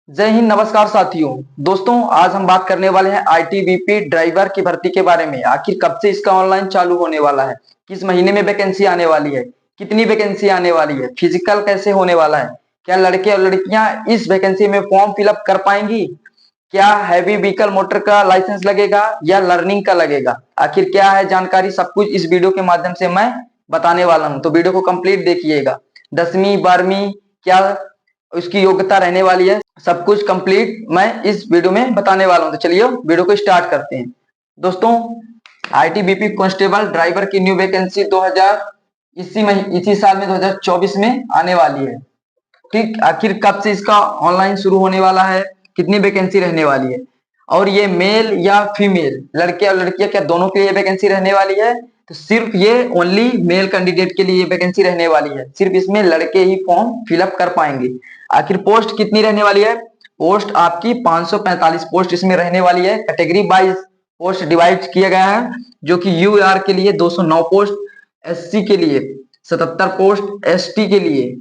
जय हिंद। नमस्कार साथियों। दोस्तों, आज हम बात करने वाले हैं आईटीबीपी ड्राइवर की भर्ती के बारे में। आखिर कब से इसका ऑनलाइन चालू होने वाला है, किस महीने में वैकेंसी आने वाली है, कितनी वैकेंसी आने वाली है, फिजिकल कैसे होने वाला है, क्या लड़के और लड़कियां इस वैकेंसी में फॉर्म फिलअप कर पाएंगी, क्या हैवी व्हीकल मोटर का लाइसेंस लगेगा या लर्निंग का लगेगा, आखिर क्या है जानकारी, सब कुछ इस वीडियो के माध्यम से मैं बताने वाला हूं। तो वीडियो को कंप्लीट देखिएगा। 10वीं 12वीं क्या उसकी योग्यता रहने वाली है, सब कुछ कंप्लीट मैं इस वीडियो में बताने वाला हूं। तो चलिए वीडियो को स्टार्ट करते हैं। दोस्तों, आईटीबीपी कांस्टेबल ड्राइवर की न्यू वैकेंसी 2000 इसी साल में 2024 में आने वाली है। ठीक, आखिर कब से इसका ऑनलाइन शुरू होने वाला है, कितनी वैकेंसी रहने वाली है, और ये मेल या फीमेल, लड़के और लड़कियां क्या दोनों के लिए वैकेंसी रहने वाली है? तो सिर्फ ये ओनली मेल कैंडिडेट के लिए वैकेंसी रहने वाली है। सिर्फ इसमें लड़के ही फॉर्म फिलअप कर पाएंगे। आखिर पोस्ट कितनी रहने वाली है? पोस्ट आपकी 545 पोस्ट इसमें रहने वाली है। कैटेगरी वाइज पोस्ट डिवाइड किया गया है, जो कि यूआर के लिए 209 पोस्ट, एससी के लिए 77 पोस्ट, एसटी के लिए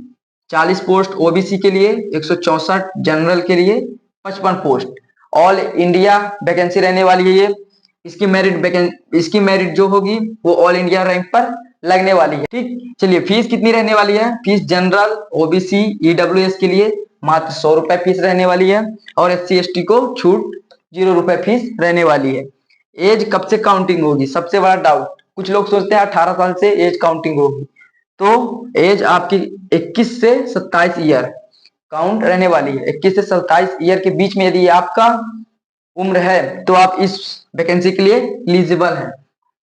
40 पोस्ट, ओबीसी के लिए 164, जनरल के लिए 55 पोस्ट। ऑल इंडिया वैकेंसी रहने वाली है ये। इसकी मेरिट जो होगी वो ऑल इंडिया रैंक पर लगने वाली है। ठीक, चलिए फीस कितनी रहने वाली है? फीस जनरल, ओबीसी, ईडब्ल्यूएस के लिए मात्र 100 रुपए फीस रहने वाली है, और एससी एसटी को छूट 0 रुपए फीस रहने वाली है। एज कब से काउंटिंग होगी? सबसे बड़ा डाउट, कुछ लोग सोचते हैं 18 साल से एज काउंटिंग होगी। तो एज आपकी 21 से 27 ईयर काउंट रहने वाली है। 21 से 27 ईयर के बीच में यदि आपका उम्र है तो आप इस वैकेंसी के लिए एलिजिबल हैं।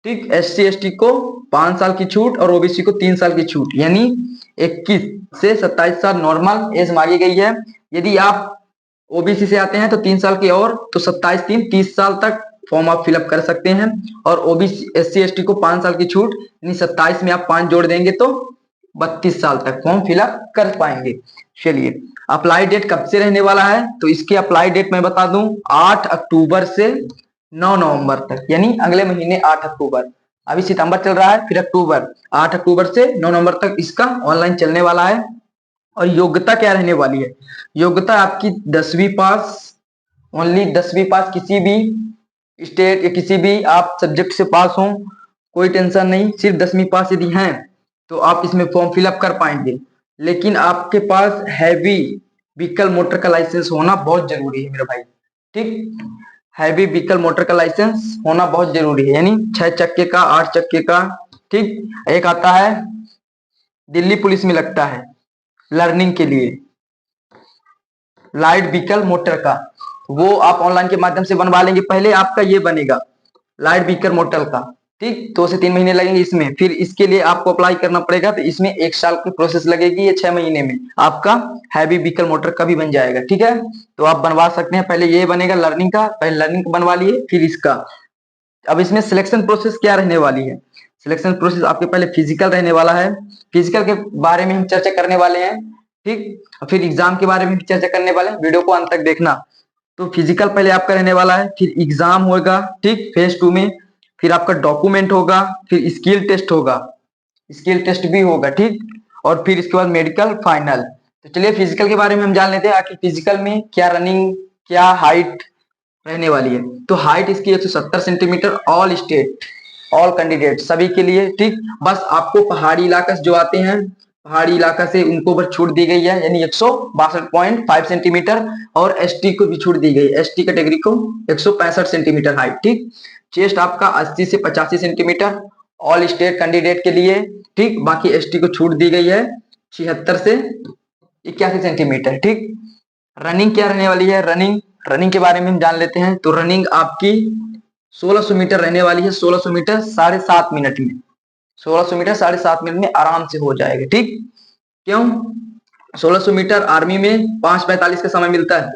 ठीक, एससी एसटी को 5 साल की छूट और ओबीसी को 3 साल की छूट, यानी 21 से 27 साल नॉर्मल एज मांगी गई है। यदि आप ओबीसी से आते हैं तो 3 साल की और, तो 27 3 30 साल तक फॉर्म आप फिलअप कर सकते हैं। और ओबीसी एससी एसटी को 5 साल की छूट, यानी 27 में आप 5 जोड़ देंगे तो 32 साल तक फॉर्म फिलअप कर पाएंगे। चलिए, अप्लाई डेट कब से रहने वाला है? तो इसकी अप्लाई डेट मैं बता दूं, 8 अक्टूबर से 9 नवंबर तक, यानी अगले महीने 8 अक्टूबर। अभी सितंबर चल रहा है, फिर अक्टूबर, 8 अक्टूबर से 9 नवंबर तक इसका ऑनलाइन चलने वाला है। और योग्यता क्या रहने वाली है? योग्यता आपकी 10वीं पास, ओनली 10वीं पास, किसी भी स्टेट या किसी भी आप सब्जेक्ट से पास हो, कोई टेंशन नहीं। सिर्फ 10वीं पास यदि हैं तो आप इसमें फॉर्म फिलअप कर पाएंगे। लेकिन आपके पास हैवी व्हीकल मोटर का लाइसेंस होना बहुत जरूरी है मेरे भाई। ठीक, हैवी व्हीकल मोटर का लाइसेंस होना बहुत जरूरी है, यानी 6 चक्के का, 8 चक्के का। ठीक, एक आता है दिल्ली पुलिस में लगता है लर्निंग के लिए, लाइट व्हीकल मोटर का, वो आप ऑनलाइन के माध्यम से बनवा लेंगे। पहले आपका ये बनेगा लाइट व्हीकल मोटर का। ठीक, 2 से 3 महीने लगेंगे इसमें। फिर इसके लिए आपको अप्लाई करना पड़ेगा, तो इसमें 1 साल की प्रोसेस लगेगी। ये 6 महीने में आपका हैवी व्हीकल मोटर का भी बन जाएगा। ठीक है, तो आप बनवा सकते हैं। पहले ये बनेगा लर्निंग का, पहले लर्निंग बनवा लिए, फिर इसका। अब इसमें सिलेक्शन प्रोसेस क्या रहने वाली है? सिलेक्शन प्रोसेस आपके पहले फिजिकल रहने वाला है। फिजिकल के बारे में हम चर्चा करने वाले हैं। ठीक, फिर एग्जाम के बारे में भी चर्चा करने वाले हैं, वीडियो को अंत तक देखना। तो फिजिकल पहले आपका रहने वाला है, फिर एग्जाम होगा। ठीक, फेज 2 में फिर आपका डॉक्यूमेंट होगा, फिर स्किल टेस्ट होगा, स्किल टेस्ट भी होगा। ठीक, और फिर इसके बाद मेडिकल फाइनल। तो चलिए फिजिकल के बारे में हम जान लेते हैं, आखिर फिजिकल में क्या रनिंग, क्या हाइट रहने वाली है। तो हाइट इसकी 170 centimetre, all state, all candidate सभी के लिए। ठीक, बस आपको पहाड़ी इलाका से जो आते हैं, पहाड़ी इलाका से उनको ऊपर छूट दी गई है, यानी 162.5 सेंटीमीटर। और एसटी को भी छूट दी गई, एसटी कैटेगरी को 165 सेंटीमीटर हाइट। ठीक, चेस्ट आपका 80 से 85 सेंटीमीटर ऑल स्टेट कैंडिडेट के लिए। ठीक, बाकी एसटी को छूट दी गई है 76 से 81 सेंटीमीटर। ठीक, रनिंग क्या रहने वाली है? रनिंग, रनिंग के बारे में हम जान लेते हैं। तो रनिंग आपकी 1600 मीटर रहने वाली है। 1600 मीटर 7.5 मिनट में, 1600 मीटर 7.5 मिनट में आराम से हो जाएगा। ठीक, क्यों? 1600 मीटर आर्मी में 5:45 का समय मिलता है,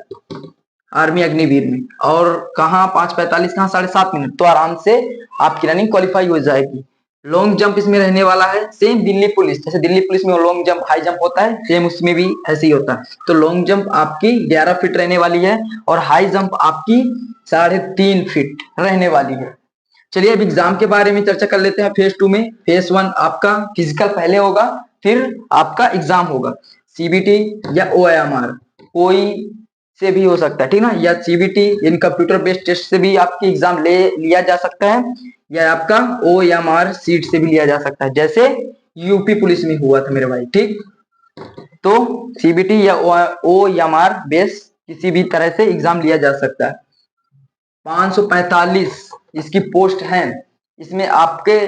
आर्मी अग्निवीर में। और कहाँ 5:45, कहाँ 7.5 मिनट, तो आराम से आपकी रनिंग क्वालिफाई हो जाएगी। लॉन्ग जंप इसमें रहने वाला है, सेम दिल्ली पुलिस, जैसे दिल्ली पुलिस में लॉन्ग जंप हाई जंप होता है, सेम उसमें भी ऐसे ही होता है। तो लॉन्ग जंप आपकी 11 फीट रहने वाली है, और हाई जंप आपकी 3.5 फीट रहने वाली है। चलिए अब एग्जाम के बारे में चर्चा कर लेते हैं। फेज 2 में, फेज 1 आपका फिजिकल पहले होगा, फिर आपका एग्जाम होगा। सीबीटी या ओएमआर, कोई से भी हो सकता है, ठीक ना, या सीबीटी यानी कंप्यूटर बेस्ड टेस्ट से भी आपके एग्जाम ले लिया जा सकता है, या आपका OMR सीट से भी लिया जा सकता है, जैसे यूपी पुलिस में हुआ था मेरे भाई, ठीक। तो सीबीटी या OMR बेस किसी भी तरह से एग्जाम लिया जा सकता है। 545 इसकी पोस्ट है, इसमें आपके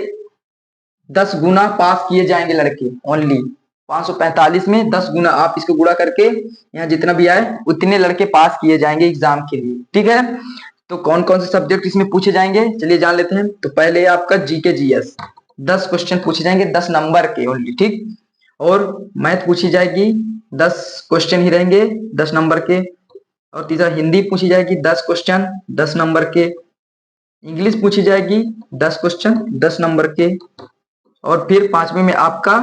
10 गुना पास किए जाएंगे लड़के ओनली। 545 में 10 गुना आप इसको गुणा करके यहाँ जितना भी आए उतने लड़के पास किए जाएंगे एग्जाम के लिए, ठीक है। तो कौन कौन से सब्जेक्ट इसमें पूछे जाएंगे चलिए जान लेते हैं। तो पहले आपका जीके जीएस 10 क्वेश्चन पूछे जाएंगे, 10 नंबर के ओनली, ठीक। और मैथ पूछी जाएगी, 10 क्वेश्चन ही रहेंगे 10 नंबर के। और तीसरा हिंदी पूछी जाएगी 10 क्वेश्चन 10 नंबर के। इंग्लिश पूछी जाएगी 10 क्वेश्चन 10 नंबर के। और फिर पांचवे में आपका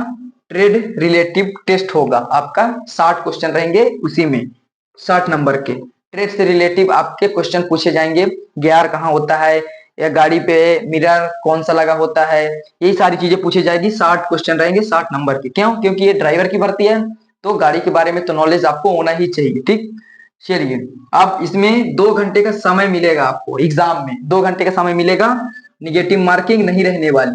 ट्रेड रिलेटिव टेस्ट होगा, आपका 60 क्वेश्चन रहेंगे उसी में, 60 नंबर के ट्रेड से रिलेटिव आपके क्वेश्चन पूछे जाएंगे। गियर कहाँ होता है, या गाड़ी पे मिरर कौन सा लगा होता है, यही सारी चीजें पूछी जाएगी। 60 क्वेश्चन रहेंगे 60 नंबर के। क्यों? क्योंकि ये ड्राइवर की भर्ती है, तो गाड़ी के बारे में तो नॉलेज आपको होना ही चाहिए, ठीक। चलिए, अब इसमें 2 घंटे का समय मिलेगा आपको एग्जाम में, 2 घंटे का समय मिलेगा। निगेटिव मार्किंग नहीं रहने वाली,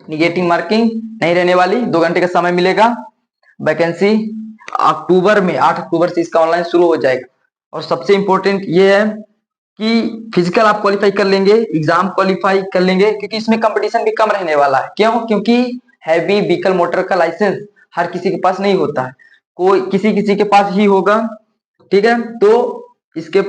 निगेटिव मार्किंग नहीं रहने वाली, 2 घंटे का समय मिलेगा। वैकेंसी अक्टूबर में 8 अक्टूबर से इसका ऑनलाइन शुरू हो जाएगा। और सबसे इंपॉर्टेंट ये है कि फिजिकल आप क्वालिफाई कर लेंगे, एग्जाम क्वालिफाई कर लेंगे, क्योंकि इसमें कंपटीशन भी कम रहने वाला है। क्यों? क्योंकि हैवी व्हीकल मोटर का लाइसेंस हर किसी के पास नहीं होता है, कोई किसी किसी के पास ही होगा, ठीक है। तो इसके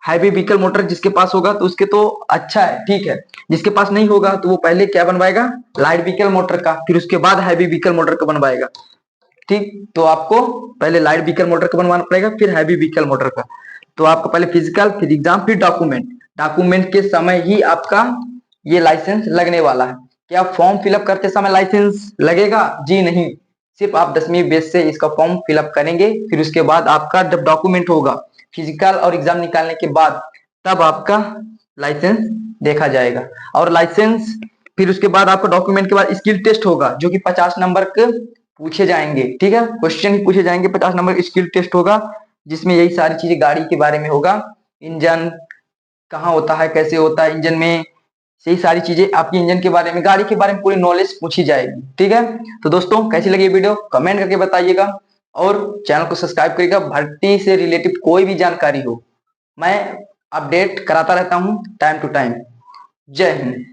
हैवी व्हीकल मोटर जिसके पास होगा तो उसके तो अच्छा है, ठीक है। जिसके पास नहीं होगा तो वो पहले क्या बनवाएगा, लाइट व्हीकल मोटर का, फिर उसके बाद हैवी व्हीकल मोटर का बनवाएगा, ठीक। तो आपको पहले लाइट व्हीकल मोटर का बनवाना पड़ेगा, फिर हैवी व्हीकल मोटर का। तो आपका पहले फिजिकल, फिर एग्जाम, फिर डॉक्यूमेंट। डॉक्यूमेंट के समय ही आपका ये लाइसेंस लगने वाला है। क्या फॉर्म फिलअप करते समय लाइसेंस लगेगा? जी नहीं, सिर्फ आप 10वीं बेस से इसका फॉर्म फिलअप करेंगे, फिर उसके बाद आपका जब डॉक्यूमेंट होगा फिजिकल और एग्जाम निकालने के बाद, तब आपका लाइसेंस देखा जाएगा। और लाइसेंस फिर उसके बाद आपका डॉक्यूमेंट के बाद स्किल टेस्ट होगा, जो कि 50 नंबर के पूछे जाएंगे, ठीक है। क्वेश्चन ही पूछे जाएंगे, 50 नंबर स्किल टेस्ट होगा, जिसमें यही सारी चीजें गाड़ी के बारे में होगा। इंजन कहाँ होता है, कैसे होता है इंजन में, यही सारी चीजें आपकी इंजन के बारे में, गाड़ी के बारे में पूरी नॉलेज पूछी जाएगी, ठीक है। तो दोस्तों कैसी लगी वीडियो कमेंट करके बताइएगा, और चैनल को सब्सक्राइब करिएगा। भर्ती से रिलेटेड कोई भी जानकारी हो, मैं अपडेट कराता रहता हूँ टाइम टू टाइम। जय हिंद।